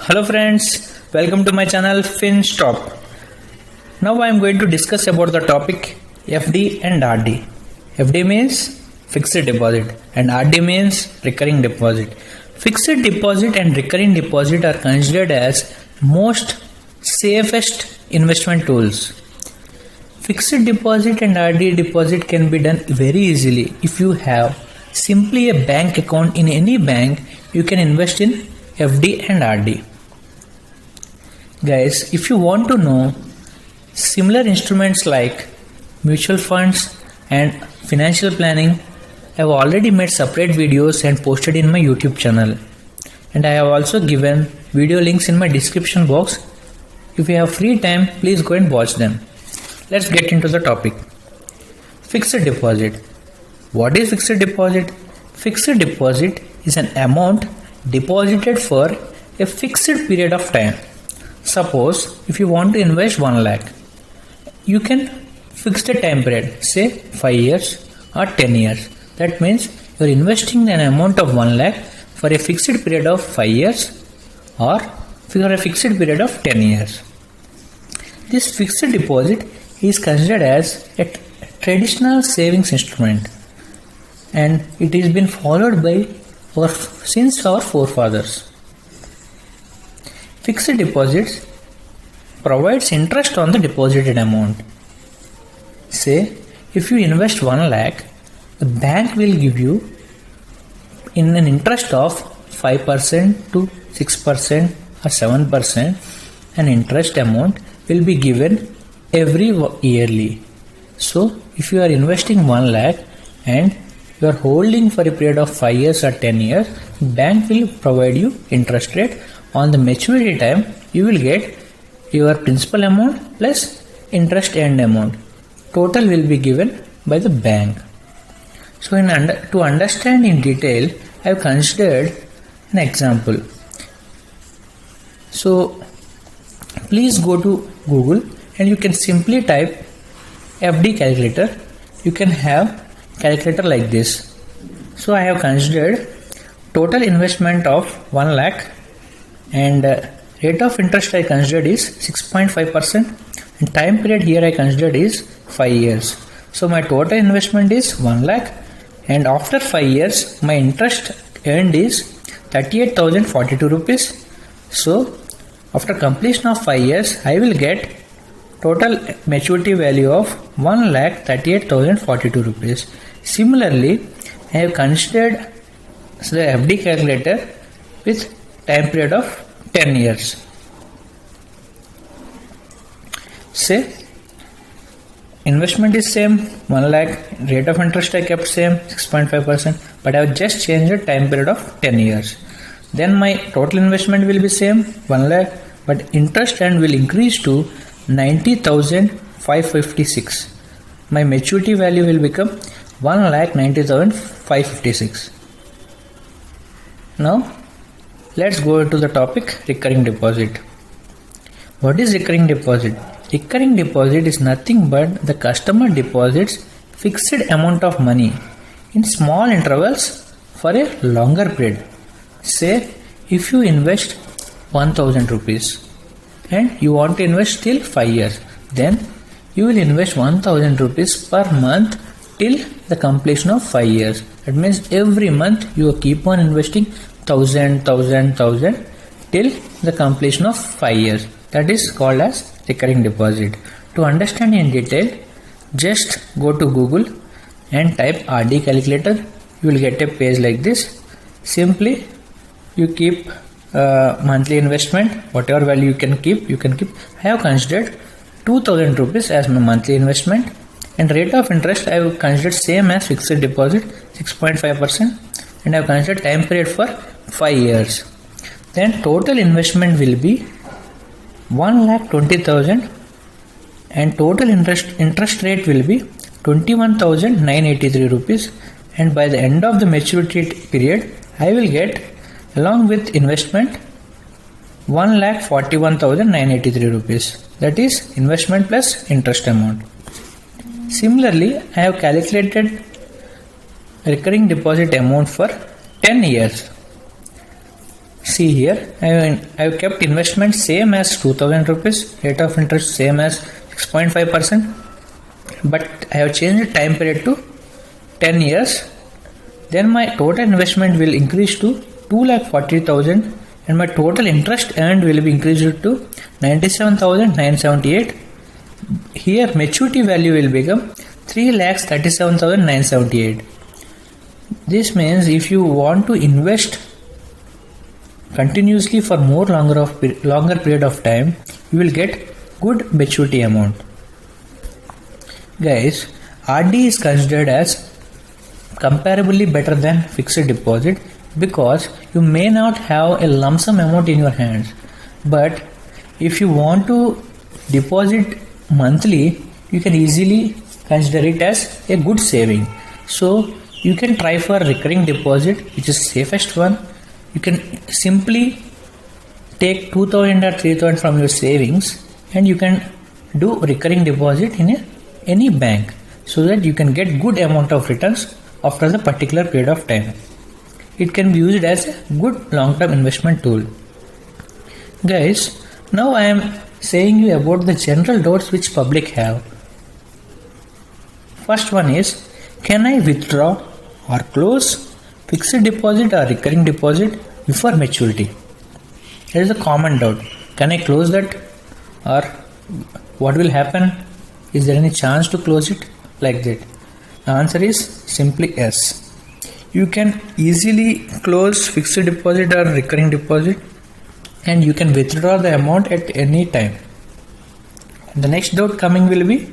Hello friends, welcome to my channel FinStop. Now I am going to discuss about the topic FD and RD. FD means fixed deposit and RD means recurring deposit. Fixed deposit and recurring deposit are considered as most safest investment tools. Fixed deposit and RD deposit can be done very easily. If you have simply a bank account in any bank, you can invest in FD and RD. Guys, if you want to know similar instruments like mutual funds and financial planning, I have already made separate videos and posted in my YouTube channel. And I have also given video links in my description box. If you have free time, please go and watch them. Let's get into the topic. Fixed deposit. What is fixed deposit? Fixed deposit is an amount deposited for a fixed period of time. Suppose if you want to invest 1 lakh, you can fix the time period, say 5 years or 10 years. That means you are investing an amount of 1 lakh for a fixed period of 5 years or for a fixed period of 10 years. This fixed deposit is considered as a traditional savings instrument, and it has been followed by since our forefathers. Fixed deposits provides interest on the deposited amount. Say, if you invest 1 lakh, the bank will give you in an interest of 5% to 6% or 7%, an interest amount will be given every yearly. So, if you are investing 1 lakh and you are holding for a period of 5 years or 10 years, bank will provide you interest rate. On the maturity time, you will get your principal amount plus interest earned amount. Total will be given by the bank. So, to understand in detail, I have considered an example. So, please go to Google and you can simply type FD calculator. You can have calculator like this. So, I have considered total investment of 1 lakh and rate of interest I considered is 6.5% and time period here I considered is 5 years. So my total investment is 1 lakh and after 5 years my interest earned is 38,042 rupees. So after completion of 5 years I will get total maturity value of 1,38,042 rupees. Similarly, I have considered the FD calculator with time period of 10 years. Say investment is same 1 lakh, rate of interest I kept same 6.5%, but I have just changed the time period of 10 years. Then my total investment will be same 1 lakh, but interest earned will increase to 90,556. My maturity value will become 1,90,556. Now let's go to the topic recurring deposit. What is recurring deposit? Recurring deposit is nothing but the customer deposits fixed amount of money in small intervals for a longer period. Say if you invest 1000 rupees and you want to invest till 5 years, then you will invest 1000 rupees per month till the completion of 5 years. That means every month you keep on investing 1000 till the completion of 5 years. That is called as recurring deposit. To understand in detail, just go to Google and type RD calculator. You will get a page like this. Simply you keep monthly investment, whatever value you can keep. I have considered 2000 rupees as my monthly investment, and rate of interest I have considered same as fixed deposit 6.5%, and I have considered time period for 5 years. Then total investment will be 1,20,000 and total interest rate will be 21,983 rupees, and by the end of the maturity period I will get along with investment 1,41,983 rupees. That is investment plus interest amount. Similarly, I have calculated recurring deposit amount for 10 years. see here, I have kept investment same as 2000 rupees, rate of interest same as 6.5%, but I have changed the time period to 10 years. Then my total investment will increase to 2,40,000 and my total interest earned will be increased to 97,978. Here maturity value will become 3,37,978. This means if you want to invest continuously for longer period of time, you will get good maturity amount. Guys, RD is considered as comparably better than fixed deposit because you may not have a lump sum amount in your hands, but if you want to deposit monthly, you can easily consider it as a good saving. So you can try for recurring deposit, which is safest one. You can simply take 2000 or 3000 from your savings and you can do recurring deposit in any bank so that you can get good amount of returns after the particular period of time. It can be used as a good long-term investment tool. Guys, now I am saying you about the general doubts which public have. First one is, can I withdraw or close fixed deposit or recurring deposit before maturity? There is a common doubt. Can I close that, or what will happen? Is there any chance to close it like that? The answer is simply yes. You can easily close fixed deposit or recurring deposit and you can withdraw the amount at any time. The next doubt coming will be,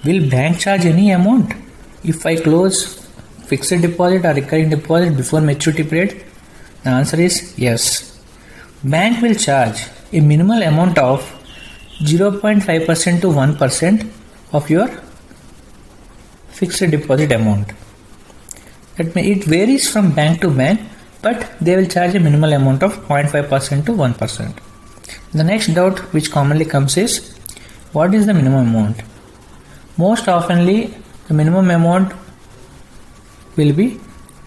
will bank charge any amount if I close fixed deposit or recurring deposit before maturity period? The answer is yes. Bank will charge a minimal amount of 0.5% to 1% of your fixed deposit amount. That means it varies from bank to bank, but they will charge a minimal amount of 0.5% to 1%. The next doubt which commonly comes is, what is the minimum amount? Most oftenly, the minimum amount will be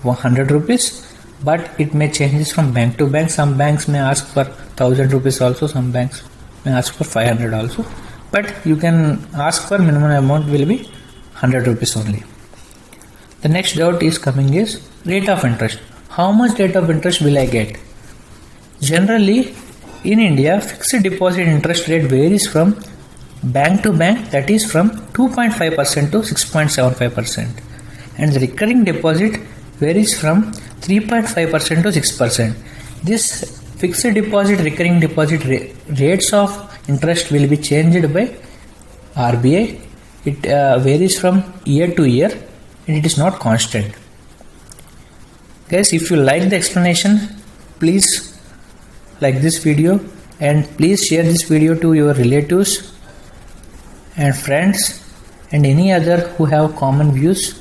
100 rupees, but it may change from bank to bank. Some banks may ask for 1000 rupees also, some banks may ask for 500 also, but you can ask for minimum amount will be 100 rupees only. The next doubt is coming is rate of interest. How much rate of interest will I get? Generally, in India, fixed deposit interest rate varies from bank to bank, that is from 2.5% to 6.75%, and the recurring deposit varies from 3.5% to 6%. This fixed deposit, recurring deposit rates of interest will be changed by RBI. It varies from year to year and it is not constant. Guys, if you like the explanation, please like this video and please share this video to your relatives and friends and any other who have common views,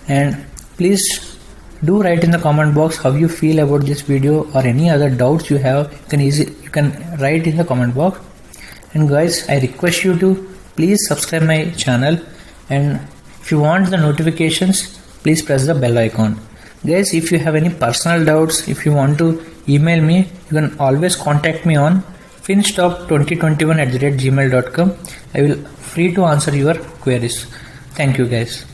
and please do write in the comment box how you feel about this video or any other doubts you have. You can write in the comment box. And guys, I request you to please subscribe my channel, and if you want the notifications, please press the bell icon. Guys, if you have any personal doubts, if you want to email me, you can always contact me on finstop2021@gmail.com. I will free to answer your queries. Thank you guys.